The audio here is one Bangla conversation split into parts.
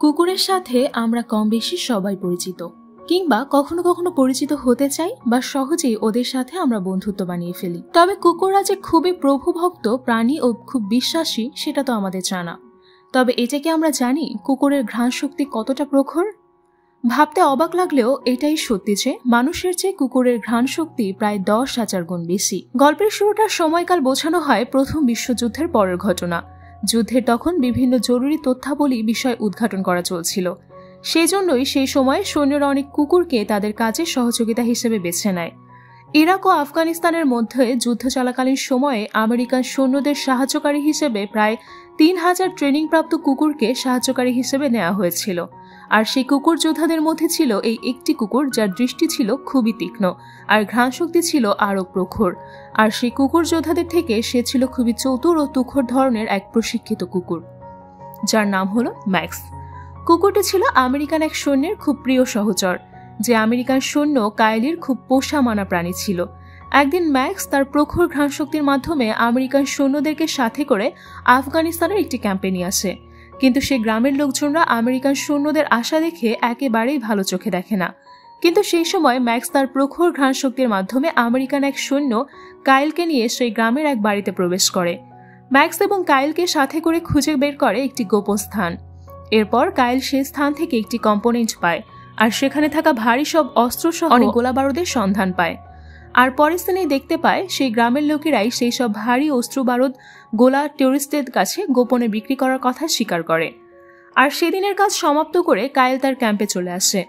কুকুরের সাথে আমরা কম বেশি সবাই পরিচিত, কিংবা কখনো কখনো পরিচিত হতে চাই বা সহজেই ওদের সাথে আমরা বন্ধুত্ব বানিয়ে ফেলি। তবে কুকুররা যে খুবই প্রভুভক্ত প্রাণী ও খুব বিশ্বাসী সেটা তো আমাদের জানা। তবে এটা কি আমরা জানি কুকুরের ঘ্রাণ শক্তি কতটা প্রখর? ভাবতে অবাক লাগলেও এটাই সত্যি যে মানুষের চেয়ে কুকুরের ঘ্রাণ শক্তি প্রায় 10,000 গুণ বেশি। গল্পের শুরুটার সময়কাল বোঝানো হয় প্রথম বিশ্বযুদ্ধের পরের ঘটনা। যুদ্ধের তখন বিভিন্ন জরুরি তথ্যাবলী বিষয় উদ্ঘাটন করা চলছিল। সেই জন্যই সেই সময় সৈন্যরা অনেক কুকুরকে তাদের কাজের সহযোগিতা হিসেবে বেছে নেয়। ইরাক ও আফগানিস্তানের মধ্যে যুদ্ধ চলাকালীন সময়ে আমেরিকান সৈন্যদের সাহায্যকারী হিসেবে প্রায় 3,000 ট্রেনিংপ্রাপ্ত কুকুরকে সাহায্যকারী হিসেবে নেওয়া হয়েছিল। আর সেই কুকুর যোদ্ধাদের মধ্যে ছিল এই একটি কুকুর যার দৃষ্টি ছিল খুবই তীক্ষ্ণ আর ঘ্রাণশক্তি ছিল আরও প্রখর। আর সেই কুকুর যোদ্ধাদের থেকে সে ছিল খুবই চতুর ও তুখর ধরনের এক প্রশিক্ষিত কুকুর, যার নাম হলো ম্যাক্স। কুকুরটি ছিল আমেরিকান এক সৈন্যের খুব প্রিয় সহচর, যে আমেরিকান সৈন্য কাইলির খুব পোষা মানা প্রাণী ছিল। একদিন ম্যাক্স তার প্রখর ঘ্রাণশক্তির মাধ্যমে আমেরিকান সৈন্যদেরকে সাথে করে আফগানিস্তানের একটি ক্যাম্পে নিয়ে আসে। কিন্তু সে গ্রামের লোকজনরা আমেরিকান সৈন্যদের আশা দেখে একেবারেই ভালো চোখে দেখে না। কিন্তু সেই সময় ম্যাক্স তার প্রখর ঘ্রাণশক্তির মাধ্যমে আমেরিকান এক সৈন্য কাইলকে নিয়ে সেই গ্রামের এক বাড়িতে প্রবেশ করে। ম্যাক্স এবং কাইলকে সাথে করে খুঁজে বের করে একটি গোপন স্থান। এরপর কাইল সেই স্থান থেকে একটি কম্পোনেন্ট পায় আর সেখানে থাকা ভারী সব অস্ত্রসহ অনেক গোলা বারুদের সন্ধান পায়। আর পরের স্থানেই দেখতে পায় সেই গ্রামের লোকেরাই সেই সব ভারী অস্ত্র বারুদ গোলা টুরিস্টদের কাছে গোপনে বিক্রি করার কথা স্বীকার করে। আর সেদিনের কাজ সমাপ্ত করে কাইল তার ক্যাম্পে চলে আসে।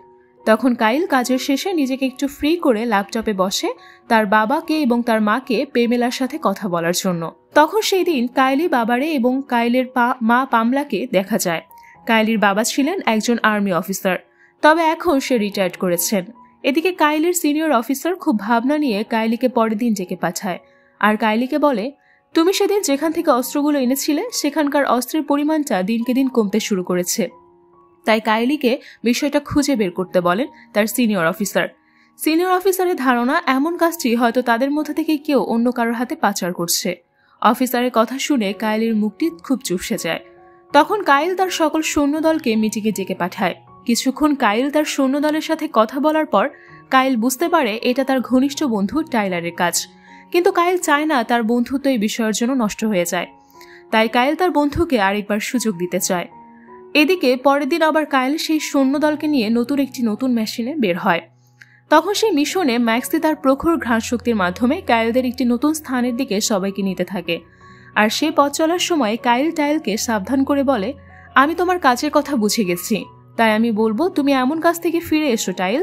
তখন কাইল কাজের শেষে নিজেকে একটু ফ্রি করে ল্যাপটপে বসে তার বাবাকে এবং তার মাকে পেমেলার সাথে কথা বলার জন্য। তখন সেই দিন কাইলি বাবারে এবং কাইলের মা পামলাকে দেখা যায়। কাইলির বাবা ছিলেন একজন আর্মি অফিসার, তবে এখন সে রিটায়ার্ড করেছেন। এদিকে কাইলির সিনিয়র অফিসার খুব ভাবনা নিয়ে কাইলিকে পরের দিন ডেকে পাঠায় আর কাইলিকে বলে, তুমি সেদিন যেখান থেকে অস্ত্রগুলো এনেছিলে সেখানকার অস্ত্রের পরিমাণটা দিনকে দিন কমতে শুরু করেছে। তাই কাইলিকে বিষয়টা খুঁজে বের করতে বলেন তার সিনিয়র অফিসার। সিনিয়র অফিসারের ধারণা এমন কাজটি হয়তো তাদের মধ্যে থেকে কেউ অন্য কারোর হাতে পাচার করছে। অফিসারের কথা শুনে কাইলির মুখটি খুব চুপসে যায়। তখন কাইল তার সকল সৈন্যদলকে মিটিংয়ে ডেকে পাঠায়। কিছুক্ষণ কাইল তার সৈন্যদলের সাথে কথা বলার পর কাইল বুঝতে পারে এটা তার ঘনিষ্ঠ বন্ধু টাইলারের কাজ। কিন্তু কাইল চায় না তার বন্ধুত্ব এই বিষয়ের জন্য নষ্ট হয়ে যায়। তাই কাইল তার বন্ধুকে আরেকবার সুযোগ দিতে চায়। এদিকে পরের দিন আবার কাইল সেই সৈন্যদলকে নিয়ে নতুন মেশিনে বের হয়। তখন সেই মিশনে ম্যাক্সি তার প্রখর ঘ্রাণশক্তির মাধ্যমে কাইলদের একটি নতুন স্থানের দিকে সবাইকে নিতে থাকে। আর সে পথ চলার সময় কাইল টাইলকে সাবধান করে বলে, আমি তোমার কাজের কথা বুঝে গেছি, তাই আমি বলবো তুমি এমন কাজ থেকে ফিরে এসো টাইল।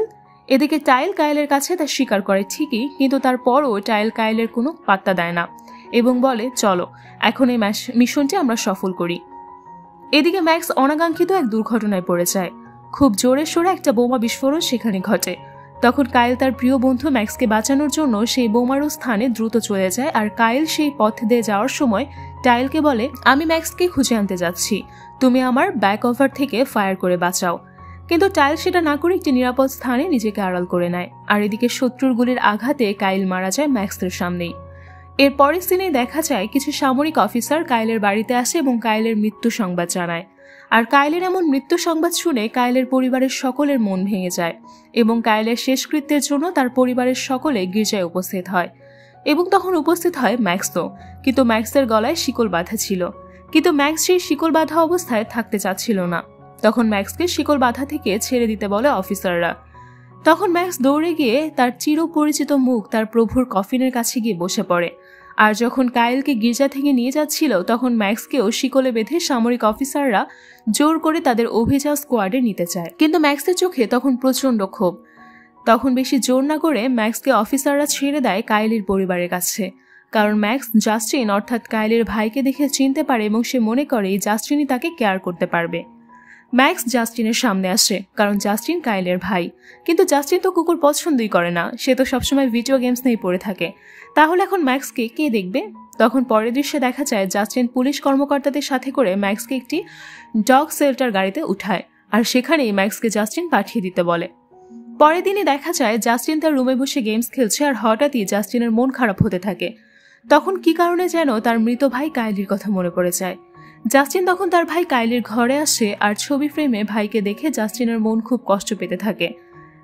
এদিকে টাইল কাইলের কাছে তা স্বীকার করে ঠিকই, কিন্তু তারপরও টাইল কাইলের কোনো পাত্তা দেয় না এবং বলে, চলো এখন এই মিশনটি আমরা সফল করি। এদিকে ম্যাক্স অনাকাঙ্ক্ষিত এক দুর্ঘটনায় পড়ে যায়। খুব জোরে সোরে একটা বোমা বিস্ফোরণ সেখানে ঘটে। তখন কাইল তার প্রিয় বন্ধু ম্যাক্সকে বাঁচানোর জন্য সেই বোমারু স্থানে দ্রুত চলে যায়। আর কাইল সেই পথ দিয়ে যাওয়ার সময় টাইলকে বলে, আমি ম্যাক্সকে খুঁজে আনতে যাচ্ছি, তুমি আমার ব্যাক ওভার থেকে ফায়ার করে বাঁচাও। কিন্তু টাইল সেটা না করে একটি নিরাপদ স্থানে নিজেকে আড়াল করে নেয়। আর এদিকে শত্রুর গুলির আঘাতে কাইল মারা যায় ম্যাক্সের সামনেই। এর পরের সিনে দেখা যায় কিছু সামরিক অফিসার কাইলের বাড়িতে আসে এবং কাইলের মৃত্যু সংবাদ জানায়। আর কাইলের এমন মৃত্যু সংবাদ শুনে কাইলের পরিবারের সকলের মন ভেঙে যায় এবং কাইলের শেষকৃত্যের জন্য তার পরিবারের সকলে গির্জায় উপস্থিত হয়। এবং তখন উপস্থিত হয় ম্যাক্সও, কিন্তু ম্যাক্সের গলায় শিকল বাঁধা ছিল। কিন্তু ম্যাক্স সেই শিকল বাঁধা অবস্থায় থাকতে চাচ্ছিল না। তখন ম্যাক্সকে শিকল বাঁধা থেকে ছেড়ে দিতে বলে অফিসাররা। তখন ম্যাক্স দৌড়ে গিয়ে তার চিরপরিচিত মুখ তার প্রভুর কফিনের কাছে গিয়ে বসে পড়ে। আর যখন কাইলকে গির্জা থেকে নিয়ে যাচ্ছিল তখন ম্যাক্সকেও শিকলে বেঁধে সামরিক অফিসাররা জোর করে তাদের অভিযান স্কোয়াডে নিতে চায়। কিন্তু ম্যাক্সের চোখে তখন প্রচণ্ড ক্ষোভ। তখন বেশি জোর না করে ম্যাক্সকে অফিসাররা ছেড়ে দেয় কাইলির পরিবারের কাছে। কারণ ম্যাক্স জাস্টিন অর্থাৎ কাইলের ভাইকে দেখে চিনতে পারে এবং সে মনে করে জাস্টিনই তাকে কেয়ার করতে পারবে। ম্যাক্স জাস্টিনের সামনে আসে কারণ জাস্টিন কাইলের ভাই। কিন্তু জাস্টিন তো কুকুর পছন্দই করে না, সে তো সবসময় ভিডিও গেমস নিয়ে পড়ে থাকে। তাহলে এখন ম্যাক্সকে কে দেখবে? তখন পরের দৃশ্যে দেখা যায় জাস্টিন পুলিশ কর্মকর্তাদের সাথে করে ম্যাক্সকে একটি ডগ শেল্টার গাড়িতে উঠায় আর সেখানেই ম্যাক্সকে জাস্টিন পাঠিয়ে দিতে বলে। পরের দিনে দেখা যায় জাস্টিন তার রুমে বসে গেমস খেলছে আর হঠাৎই জাস্টিনের মন খারাপ হতে থাকে। তখন কি কারণে যেন তার মৃত ভাই কাইলির কথা মনে পড়ে যায়। জাস্টিন তখন তার ভাই কাইলের ঘরে আসে আর ছবি ফ্রেমে ভাইকে দেখে জাস্টিনের মন খুব কষ্ট পেতে থাকে।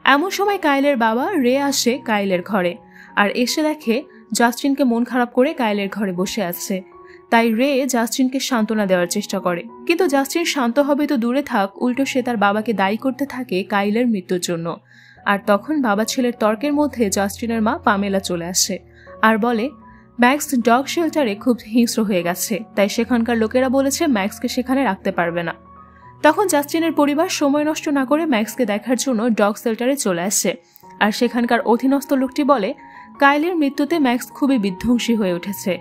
এমন সময় কাইলের বাবা রে আসে কাইলের ঘরে আর এসে দেখে জাস্টিনকে মন খারাপ করে কাইলের ঘরে বসে আছে। তাই রে জাস্টিনকে সান্ত্বনা দেওয়ার চেষ্টা করে, কিন্তু জাস্টিন শান্ত হবে তো দূরে থাক, উল্টো সে তার বাবাকে দায়ী করতে থাকে কাইলের মৃত্যুর জন্য। আর তখন বাবা ছেলের তর্কের মধ্যে জাস্টিনের মা পামেলা চলে আসে আর বলে ম্যাক্স ডগ শেল্টারে খুব হিংস্র হয়ে গেছে, তাই সেখানকার লোকেরা বলেছে ম্যাক্সকে সেখানে রাখতে পারবে না। তখন জাস্টিনের পরিবার সময় নষ্ট না করে ম্যাক্সকে দেখার জন্য ডগ শেল্টারে চলে আসে আর সেখানকার অধীনস্থ লোকটি বলে কাইলের মৃত্যুতে ম্যাক্স খুবই বিধ্বংসী হয়ে উঠেছে।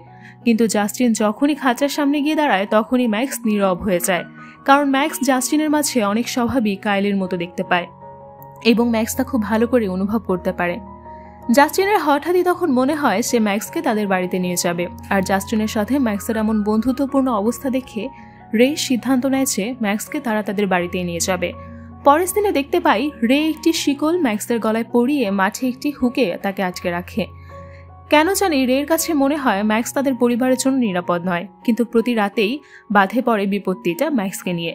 কিন্তু জাস্টিন যখনই খাঁচার সামনে গিয়ে দাঁড়ায় তখনই ম্যাক্স নীরব হয়ে যায়, কারণ ম্যাক্স জাস্টিনের মাঝে অনেক স্বভাবই কাইলের মতো দেখতে পায় এবং ম্যাক্স তা খুব ভালো করে অনুভব করতে পারে। জাস্টিনের হঠাৎই তখন মনে হয় সে ম্যাক্সকে তাদের বাড়িতে নিয়ে যাবে, আর জাস্টিনের সাথে ম্যাক্সের এমন বন্ধুত্বপূর্ণ অবস্থা দেখে রে সিদ্ধান্ত নেয় যে ম্যাক্সকে তারা তাদের বাড়িতে নিয়ে যাবে। পরের দিনে দেখতে পাই রে একটি শিকল ম্যাক্সের গলায় পরিয়ে মাঠে একটি হুকে তাকে আটকে রাখে। কেন জানি রের কাছে মনে হয় ম্যাক্স তাদের পরিবারের জন্য নিরাপদ নয়, কিন্তু প্রতি রাতেই বাঁধে পড়ে বিপত্তিটা ম্যাক্সকে নিয়ে।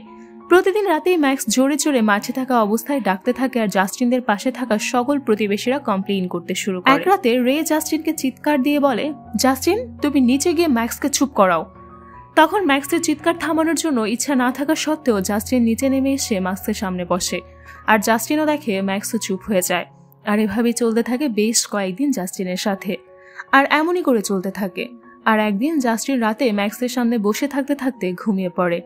প্রতিদিন রাতেই ম্যাক্স জোরে জোরে মাঠে থাকা অবস্থায় ডাকতে থাকে আর জাস্টিনদের পাশে থাকা সকল প্রতিবেশীরা কমপ্লেইন করতে শুরু করে। এক রাতে রে জাস্টিনকে চিৎকার দিয়ে বলে জাস্টিন তুমি নিচে গিয়ে ম্যাক্সকে চুপ করাও। তখন ম্যাক্সের চিৎকার থামানোর জন্য ইচ্ছা না থাকা সত্ত্বেও জাস্টিন নিচে নেমে এসে ম্যাক্সের সামনে বসে আর জাস্টিনও দেখে ম্যাক্সও চুপ হয়ে যায়। আর এভাবেই চলতে থাকে বেশ কয়েকদিন জাস্টিনের সাথে, আর এমনই করে চলতে থাকে। আর একদিন জাস্টিন রাতে ম্যাক্সের সামনে বসে থাকতে থাকতে ঘুমিয়ে পড়ে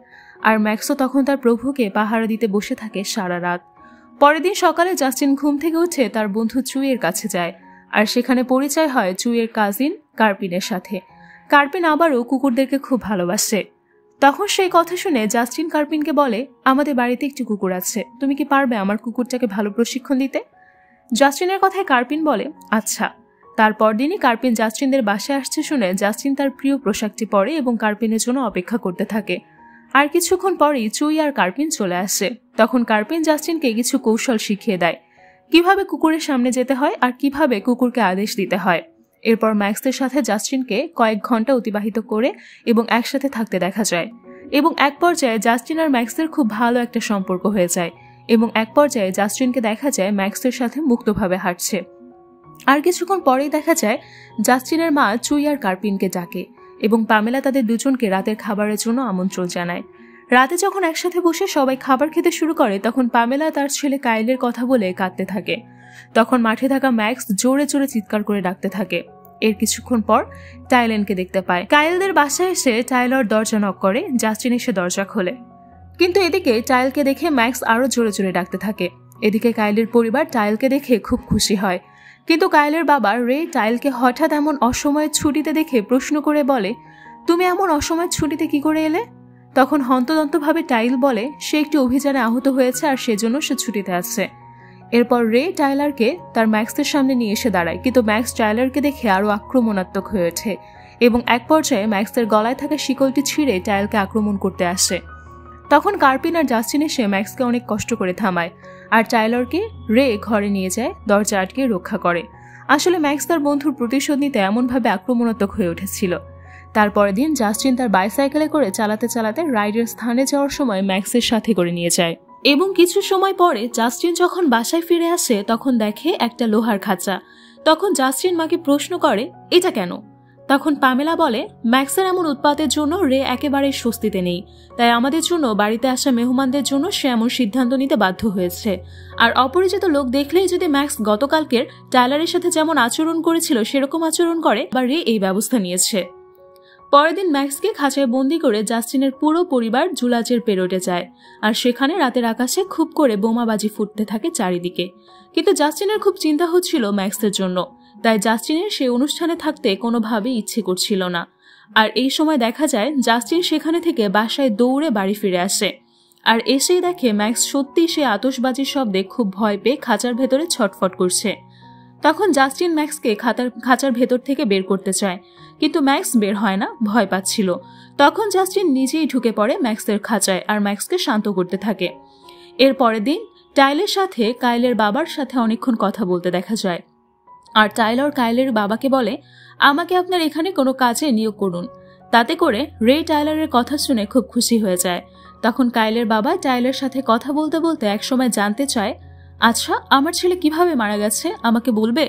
আর ম্যাক্সও তখন তার প্রভুকে পাহারা দিতে বসে থাকে সারা রাত। পরের দিন সকালে জাস্টিন ঘুম থেকে উঠে তার বন্ধু চুইয়ের কাছে যায় আর সেখানে পরিচয় হয় চুইয়ের কাজিন কার্পিনের সাথে। কার্পিন আবারও কুকুরদেরকে খুব ভালোবাসে। তখন সেই কথা শুনে জাস্টিন কার্পিনকে বলে আমাদের বাড়িতে একটি কুকুর আছে, তুমি কি পারবে আমার কুকুরটাকে ভালো প্রশিক্ষণ দিতে? জাস্টিনের কথায় কার্পিন বলে আচ্ছা। তারপর দিনই কার্পিন জাস্টিনদের বাসায় আসছে শুনে জাস্টিন তার প্রিয় পোশাকটি পরে এবং কার্পিনের জন্য অপেক্ষা করতে থাকে। আর কিছুক্ষণ পরেই চুই আর কার্পিন চলে আসে। তখন কার্পিন জাস্টিনকে কিছু কৌশল শিখিয়ে দেয়, কিভাবে কুকুরের সামনে যেতে হয় আর কিভাবে কুকুরকে আদেশ দিতে হয়। এরপর ম্যাক্সের সাথে জাস্টিনকে কয়েক ঘন্টা অতিবাহিত করে এবং একসাথে থাকতে দেখা যায় এবং এক পর্যায়ে জাস্টিন আর ম্যাক্সের খুব ভালো একটা সম্পর্ক হয়ে যায় এবং এক পর্যায়ে জাস্টিনকে দেখা যায় ম্যাক্সের সাথে মুক্তভাবে হাঁটছে। আর কিছুক্ষণ পরেই দেখা যায় জাস্টিনের মা চুই আর কার্পিনকে ডাকে এবং পামেলা তাদের দুজনকে রাতের খাবারের জন্য আমন্ত্রণ জানায়। রাতে যখন একসাথে বসে সবাই খাবার খেতে শুরু করে তখন পামেলা তার ছেলে কাইলের কথা বলে কাঁদতে থাকে। তখন মাঠে থাকা ম্যাক্স জোরে জোরে চিৎকার করে ডাকতে থাকে। এর কিছুক্ষণ পর টাইলেনকে দেখতে পায়। কাইলদের বাসায় এসে টাইলর দরজা নক করে, জাস্টিন এসে দরজা খোলে, কিন্তু এদিকে টাইলকে দেখে ম্যাক্স আরো জোরে জোরে ডাকতে থাকে। এদিকে কাইলের পরিবার টাইলকে দেখে খুব খুশি হয়, কিন্তু কাইলের বাবা রে টাইলকে হঠাৎ এমন অসময়ে ছুটিতে দেখে প্রশ্ন করে বলে তুমি এমন অসময়ে ছুটিতে কি করে এলে? তখন হন্তদন্তভাবে টাইল বলে সে একটি অভিযানে আহত হয়েছে আর সেজন্য সে ছুটিতে আছে। এরপর রে টাইলারকে তার ম্যাক্সের সামনে নিয়ে এসে দাঁড়ায়, কিন্তু ম্যাক্স টাইলারকে দেখে আরো আক্রমণাত্মক হয়ে ওঠে এবং এক পর্যায়ে ম্যাক্সের গলায় থাকা শিকলটি ছিঁড়ে টাইলকে আক্রমণ করতে আসে। তখন কার্পিন আর জাস্টিন এসে ম্যাক্সকে অনেক কষ্ট করে থামায় আর টাইলরকে রে ঘরে নিয়ে যায় দরজা আটকে রক্ষা করে। আসলে ম্যাক্স তার বন্ধুর প্রতিশোধ নিতে এমনভাবে আক্রমণাত্মক হয়ে উঠেছিল। তারপরের দিন জাস্টিন তার বাইসাইকেলে করে চালাতে চালাতে রাইডের স্থানে যাওয়ার সময় ম্যাক্সের সাথে করে নিয়ে যায় এবং কিছু সময় পরে জাস্টিন যখন বাসায় ফিরে আসে তখন দেখে একটা লোহার খাঁচা। তখন জাস্টিন মাকে প্রশ্ন করে এটা কেন? তখন পামেলা বলে ম্যাক্সের এমন উৎপাতের জন্য রে একেবারে স্বস্তিতে নেই, তাই আমাদের জন্য বাড়িতে আসা মেহমানদের জন্য সে এমন সিদ্ধান্ত নিতে বাধ্য হয়েছে। আর অপরিচিত লোক দেখলেই যদি ম্যাক্স গতকালকের টাইলারের সাথে যেমন আচরণ করেছিল সেরকম আচরণ করে বা রে এই ব্যবস্থা নিয়েছে। পরের দিন ম্যাক্সকে খাঁচায় বন্দি করে জাস্টিনের পুরো পরিবার জুলাজের পেরোটে যায় আর সেখানে রাতের আকাশে খুব করে বোমাবাজি ফুটতে থাকে চারিদিকে। কিন্তু জাস্টিনের খুব চিন্তা হচ্ছিল ম্যাক্সের জন্য, তাই জাস্টিনের সেই অনুষ্ঠানে থাকতে কোনোভাবেই ইচ্ছে করছিল না। আর এই সময় দেখা যায় জাস্টিন সেখানে থেকে বাসায় দৌড়ে বাড়ি ফিরে আসে আর এসেই দেখে ম্যাক্স সত্যি সে আতশবাজির শব্দে খুব ভয় পেয়ে খাঁচার ভেতরে ছটফট করছে। তখন জাস্টিন ম্যাক্সকে খাঁচার ভেতর থেকে বের করতে চায়, কিন্তু ম্যাক্স বের হয় না, ভয় পাচ্ছিল। তখন জাস্টিন নিজেই ঢুকে পড়ে ম্যাক্সের খাঁচায় আর ম্যাক্সকে শান্ত করতে থাকে। এর পরের দিন টাইলের সাথে কাইলের বাবার সাথে অনেকক্ষণ কথা বলতে দেখা যায় আর টাইলর কাইলের বাবাকে বলে আমাকে আপনার এখানে কোনো কাজে নিয়োগ করুন। তাতে করে রে টাইলারের কথা শুনে খুব খুশি হয়ে যায়। তখন কাইলের বাবা টাইলারের সাথে কথা বলতে বলতে একসময় জানতে চায়, আচ্ছা আমার ছেলে কিভাবে মারা গেছে আমাকে বলবে?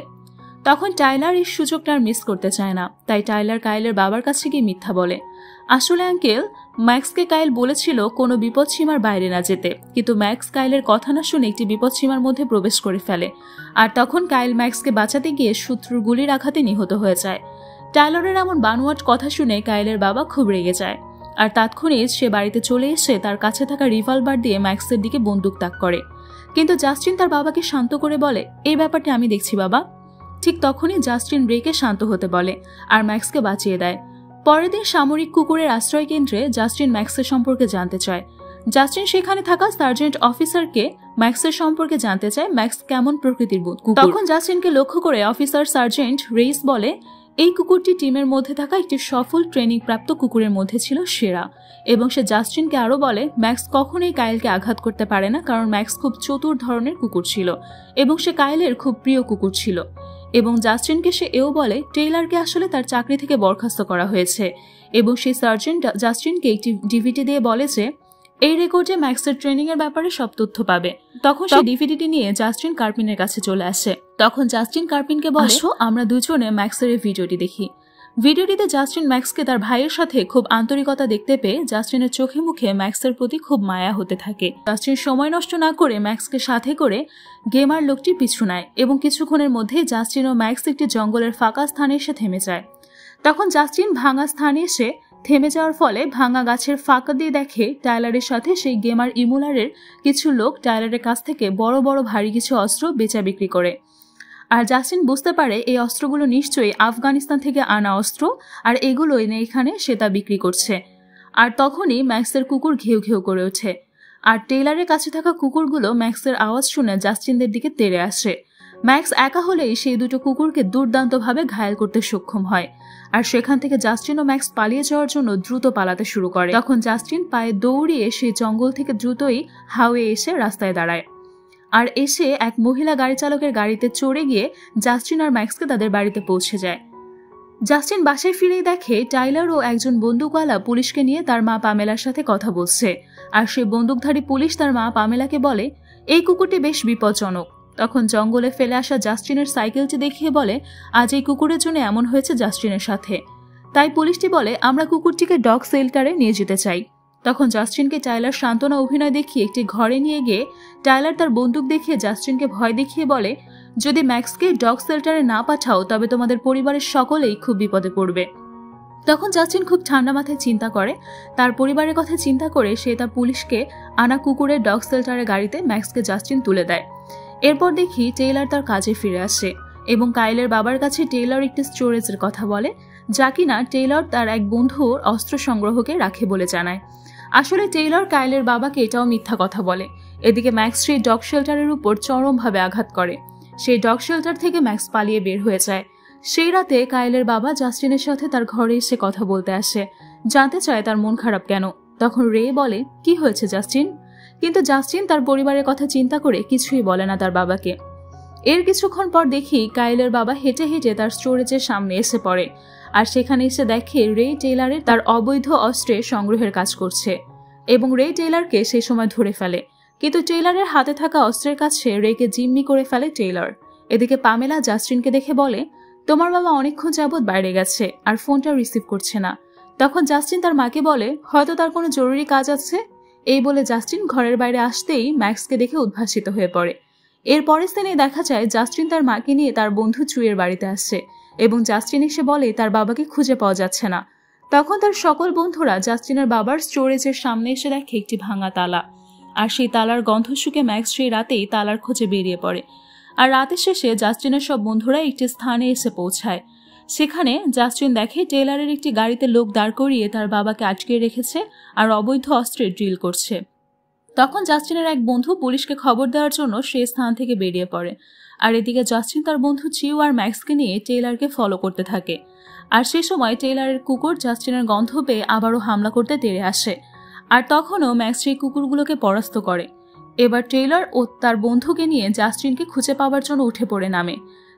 তখন টাইলার এই সুযোগটা আর মিস করতে চায় না, তাই টাইলার কাইলের বাবার কাছে গিয়ে মিথ্যা বলে। আসলে আঙ্কেল, ম্যাক্সকে কাইল বলেছিল কোনো বিপদসীমার বাইরে না যেতে, কিন্তু ম্যাক্স কাইলের কথা না শুনে একটি বিপদসীমার মধ্যে প্রবেশ করে ফেলে। আর তখন কাইল ম্যাক্সকে বাঁচাতে গিয়ে শত্রুর গুলির আঘাতে নিহত হয়ে যায়। টাইলারের এমন বানোয়াট কথা শুনে কাইলের বাবা খুব রেগে যায়, আর তাৎক্ষণিক সে বাড়িতে চলে এসে তার কাছে থাকা রিভলভার দিয়ে ম্যাক্সের দিকে বন্দুক তাক করে। কিন্তু জাস্টিন তার বাবাকে শান্ত করে বলে, এই ব্যাপারটা আমি দেখছি বাবা। ঠিক তখনই জাস্টিন রেকে শান্ত হতে বলে আর ম্যাক্সকে বাঁচিয়ে দেয়। পরের দিন সামরিক কুকুরের আশ্রয় কেন্দ্রে জাস্টিন ম্যাক্সের সম্পর্কে জানতে চায়। জাস্টিন সেখানে থাকা সার্জেন্ট অফিসারকে ম্যাক্সের সম্পর্কে জানতে চায়, ম্যাক্স কেমন প্রকৃতির কুকুর। তখন জাস্টিনকে লক্ষ্য করে অফিসার সার্জেন্ট রেইস বলে, এই কুকুরটি টিমের মধ্যে থাকা একটি সফল ট্রেনিং প্রাপ্ত কুকুরের মধ্যে ছিল সেরা। এবং সে জাস্টিনকে আরো বলে, ম্যাক্স কখনোই কাইলকে আঘাত করতে পারে না, কারণ ম্যাক্স খুব চতুর ধরনের কুকুর ছিল এবং সে কাইলের খুব প্রিয় কুকুর ছিল। এবং জাস্টিনকে সে এও বলে, টেইলারকে আসলে তার চাকরি থেকে বরখাস্ত করা হয়েছে। এবং সেই সার্জেন্ট জাস্টিনকে একটি ডিভিডি দিয়ে বলে যে এই রেকর্ডে ম্যাক্সের ট্রেনিং এর ব্যাপারে সব তথ্য পাবে। তখন সেই ডিভিডিটি নিয়ে জাস্টিন কার্পিনের কাছে চলে আসে। তখন জাস্টিন কার্পিনকে বলে, আমরা দুজনে ম্যাক্সের এই ভিডিওটি দেখি। ভিডিওটিতে জাস্টিন ম্যাক্সকে তার ভাইয়ের সাথে খুব আন্তরিকতা দেখতে পেয়ে জাস্টিনের চোখে মুখে ম্যাক্সের প্রতি খুব মায়া হতে থাকে। জাস্টিন সময় নষ্ট না করে ম্যাক্সকে সাথে করে গেমার লোকটির পিছু নেয় এবং কিছুক্ষণের মধ্যে জাস্টিন ও ম্যাক্স একটি জঙ্গলের ফাঁকা স্থানে এসে থেমে যায়। তখন জাস্টিন ভাঙা স্থানে এসে থেমে যাওয়ার ফলে ভাঙা গাছের ফাঁকা দিয়ে দেখে টাইলারের সাথে সেই গেমার ইমুলারের কিছু লোক টাইলারের কাছ থেকে বড় বড় ভারী কিছু অস্ত্র বেচা বিক্রি করে। আর জাস্টিন বুঝতে পারে এই অস্ত্রগুলো নিশ্চয়ই আফগানিস্তান থেকে আনা অস্ত্র, আর এগুলো এনে এখানে সে তা বিক্রি করছে। আর তখনই ম্যাক্সের কুকুর ঘেউ ঘেউ করে ওঠে, আর টেইলারের কাছে থাকা কুকুরগুলো ম্যাক্সের আওয়াজ শুনে জাস্টিনদের দিকে তেড়ে আসে। ম্যাক্স একা হলেই সেই দুটো কুকুরকে দুর্দান্তভাবে ঘায়েল করতে সক্ষম হয়, আর সেখান থেকে জাস্টিন ও ম্যাক্স পালিয়ে যাওয়ার জন্য দ্রুত পালাতে শুরু করে। তখন জাস্টিন পায়ে দৌড়িয়ে সেই জঙ্গল থেকে দ্রুতই হাওয়ে এসে রাস্তায় দাঁড়ায়, আর এসে এক মহিলা গাড়ি চালকের গাড়িতে চড়ে গিয়ে জাস্টিন আর ম্যাক্সকে তাদের বাড়িতে পৌঁছে যায়। জাস্টিন বাসায় ফিরেই দেখে টাইলার ও একজন বন্দুকওয়ালা পুলিশকে নিয়ে তার মা পামেলার সাথে কথা বলছে, আর সেই বন্দুকধারী পুলিশ তার মা পামেলাকে বলে, এই কুকুরটি বেশ বিপজ্জনক। তখন জঙ্গলে ফেলে আসা জাস্টিনের সাইকেলটি দেখিয়ে বলে, আজ এই কুকুরের জন্য এমন হয়েছে জাস্টিনের সাথে। তাই পুলিশটি বলে, আমরা কুকুরটিকে ডগ শেল্টারে নিয়ে যেতে চাই। তখন জাস্টিনকে টাইলার সান্ত্বনা অভিনয় দেখিয়ে একটি ঘরে নিয়ে গিয়ে টাইলার তার বন্দুক দেখিয়ে জাস্টিনকে ভয় দেখিয়ে বলে, যদি ম্যাক্সকে ডগ শেল্টারে না পাঠাও তবে তোমাদের পরিবারের সকলেই খুব বিপদে পড়বে। তখন জাস্টিন খুব ঠান্ডা মাথায় চিন্তা করে, তার পরিবারের কথা চিন্তা করে সে তার পুলিশকে আনা কুকুরের ডগ শেল্টারের গাড়িতে ম্যাক্সকে জাস্টিন তুলে দেয়। এরপর দেখি টেইলার তার কাজে ফিরে আসে এবং কাইলের বাবার কাছে টেইলার একটি স্টোরেজের কথা বলে, যা কিনা টেইলার তার এক বন্ধুর অস্ত্র সংগ্রহকে রাখে বলে জানায়। আসলে টেইলার কাইলের বাবাকে এটাও মিথ্যা কথা বলে। এদিকে ম্যাক্স সেই ডগ শেল্টারের উপর চরমভাবে আঘাত করে। সেই ডগ শেল্টার থেকে ম্যাক্স পালিয়ে বের হয়ে যায়। সেই রাতে কাইলের বাবা জাস্টিনের সাথে তার ঘরে এসে কথা বলতে আসে, জানতে চায় তার মন খারাপ কেন। তখন রে বলে, কি হয়েছে জাস্টিন? কিন্তু জাস্টিন তার পরিবারের কথা চিন্তা করে কিছুই বলে না তার বাবাকে। এর কিছুক্ষণ পর দেখি কাইলের বাবা হেঁটে হেঁটে তার স্টোরেজের সামনে এসে পড়ে, আর সেখানে এসে দেখে রে টেইলারের তার অবৈধ অস্ত্রে সংগ্রহের কাজ করছে এবং রে টেইলারকে সেই সময় ধরে ফেলে। কিন্তু টেইলারের হাতে থাকা অস্ত্রের কাছে রেকে জিম্মি করে ফেলে টেইলার। এদিকে পামেলা জাস্টিনকে দেখে বলে, তোমার বাবা অনেকক্ষণ যাবৎ বাইরে গেছে আর ফোনটা রিসিভ করছে না। তখন জাস্টিন তার মাকে বলে, হয়তো তার কোনো জরুরি কাজ আছে। এই বলে জাস্টিন ঘরের বাইরে আসতেই ম্যাক্সকে দেখে উদ্ভাসিত হয়ে পড়ে। এর পরের স্থানে দেখা যায় জাস্টিন তার মাকে নিয়ে তার বন্ধু চুইয়ের বাড়িতে আসে এবং জাস্টিন এসে বলে তার বাবাকে খুঁজে পাওয়া যাচ্ছে না। তখন তার সকল বন্ধুরা জাস্টিনের বাবার স্টোরেজের সামনে এসে দেখে একটি ভাঙা তালা, আর সেই তালার গন্ধ শুকে ম্যাক্স সেই রাতেই তালার খোঁজে বেরিয়ে পড়ে। আর রাতের শেষে জাস্টিনের সব বন্ধুরা একটি স্থানে এসে পৌঁছায়। সেখানে জাস্টিন দেখে টেইলারের একটি গাড়িতে লোক দাঁড় করিয়ে তার বাবাকে আটকে রেখেছে আর অবৈধ অস্ত্রে ড্রিল করছে। তখন জাস্টিনের এক বন্ধু পুলিশকে খবর দেওয়ার জন্য সেই স্থান থেকে বেরিয়ে পড়ে, আর এদিকে জাস্টিন তার বন্ধু চিউ আর ম্যাক্সকে নিয়ে টেইলারকে ফলো করতে থাকে। আর সেই সময় টেইলারের কুকুর জাস্টিনের গন্ধ পেয়ে আবারও হামলা করতে তেড়ে আসে, আর তখনও ম্যাক্স সেই কুকুরগুলোকে পরাস্ত করে। এবার টেইলার ও তার বন্ধুকে নিয়ে জাস্টিনকে খুঁজে পাওয়ার জন্য উঠে পড়ে নামে।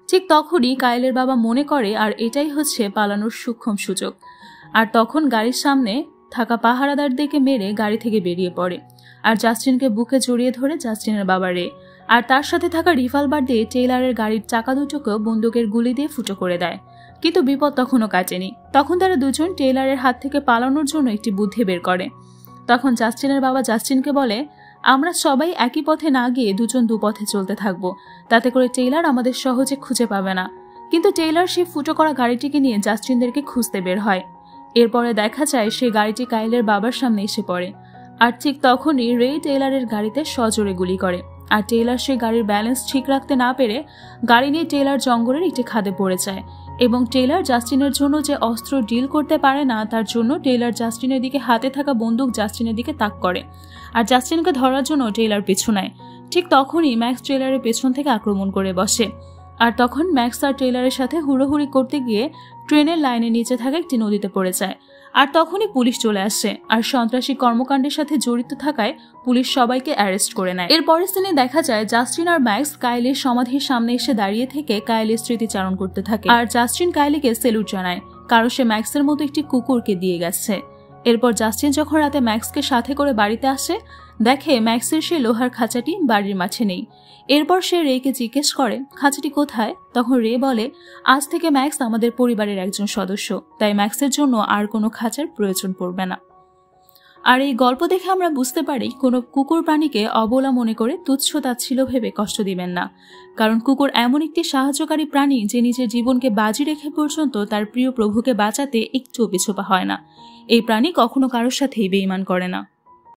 ঠিক তখনই কাইলের বাবা মনে করে আর এটাই হচ্ছে পালানোর সূক্ষ্ম সুযোগ। আর তখন গাড়ির সামনে থাকা পাহারাদারদেরকে মেরে গাড়ি থেকে বেরিয়ে পড়ে। আর জাস্টিনকে বুকে জড়িয়ে ধরে জাস্টিনের বাবা রে, আর তার সাথে থাকা রিভলভার দিয়ে টেইলারের গাড়ির চাকা দুটোকেও বন্দুকের গুলি দিয়ে ফুটো করে দেয়। কিন্তু বিপদ তখনও কাটেনি। তখন তারা দুজন টেইলারের হাত থেকে পালানোর জন্য একটি বুদ্ধি বের করে। তখন জাস্টিনের বাবা জাস্টিনকে বলে, আমরা সবাই একই পথে না গিয়ে দুজন দুপথে চলতে থাকবো, তাতে করে টেইলার আমাদের সহজে খুঁজে পাবে না। কিন্তু টেইলার সেই ফুটো করা গাড়িটিকে নিয়ে জাস্টিনদেরকে খুঁজতে বের হয়। এরপরে দেখা যায় সেই গাড়িটি কাইলের বাবার সামনে এসে পড়ে। আর ঠিক তখনই রে টেইলারের গাড়িতে সজোরে গুলি করে। আর টেইলার সেই গাড়ির ব্যালেন্স ঠিক রাখতে না পেরে গাড়ি নিয়ে টেইলার জঙ্গলের একটি খাদে পড়ে যায়। এবং টেইলার জাস্টিনের জন্য যে অস্ত্র ডিল করতে পারে না, তার জন্য টেইলার জাস্টিনের দিকে হাতে থাকা বন্দুক জাস্টিনের দিকে তাক করে। আর জাস্টিনকে ধরার জন্য টেইলার পিছু নেয়। ঠিক তখনই ম্যাক্স টেইলারের পেছন থেকে আক্রমণ করে বসে। আর তখন ম্যাক্স আর টেইলারের সাথে হুড়োহুড়ি করতে গিয়ে ট্রেনের লাইনের নিচে থাকা একটি নদীতে পড়ে যায়। আর তখনই পুলিশ চলে আসে। আর সন্ত্রাসী কর্মকাণ্ডের সাথে জড়িত থাকায় পুলিশ সবাইকে অ্যারেস্ট করে নেয়। এর পরের দিনে দেখা যায় জাস্টিন আর ম্যাক্স কাইলের সমাধির সামনে এসে দাঁড়িয়ে থেকে কাইলের স্মৃতিচারণ করতে থাকে। আর জাস্টিন কাইলিকে সেলুট জানায়, কারণ সে ম্যাক্সের মতো একটি কুকুরকে দিয়ে গেছে। এরপর জাস্টিন যখন রাতে ম্যাক্সকে সাথে করে বাড়িতে আসে, দেখে ম্যাক্সের সেই লোহার খাঁচাটি বাড়ির মাঝে নেই। এরপর সে রেকে জিজ্ঞেস করে, খাঁচাটি কোথায়? তখন রে বলে, আজ থেকে ম্যাক্স আমাদের পরিবারের একজন সদস্য, তাই ম্যাক্সের জন্য আর কোনো খাঁচার প্রয়োজন পড়বে না। আর এই গল্প দেখে আমরা বুঝতে পারি, কোনো কুকুর প্রাণীকে অবলা মনে করে তুচ্ছ তাচ্ছিল্য ভেবে কষ্ট দিবেন না। কারণ কুকুর এমন একটি সাহায্যকারী প্রাণী যে নিজের জীবনকে বাজি রেখে পর্যন্ত তার প্রিয় প্রভুকে বাঁচাতে একটুও পিছপা হয় না। এই প্রাণী কখনো কারোর সাথেই বেইমান করে না।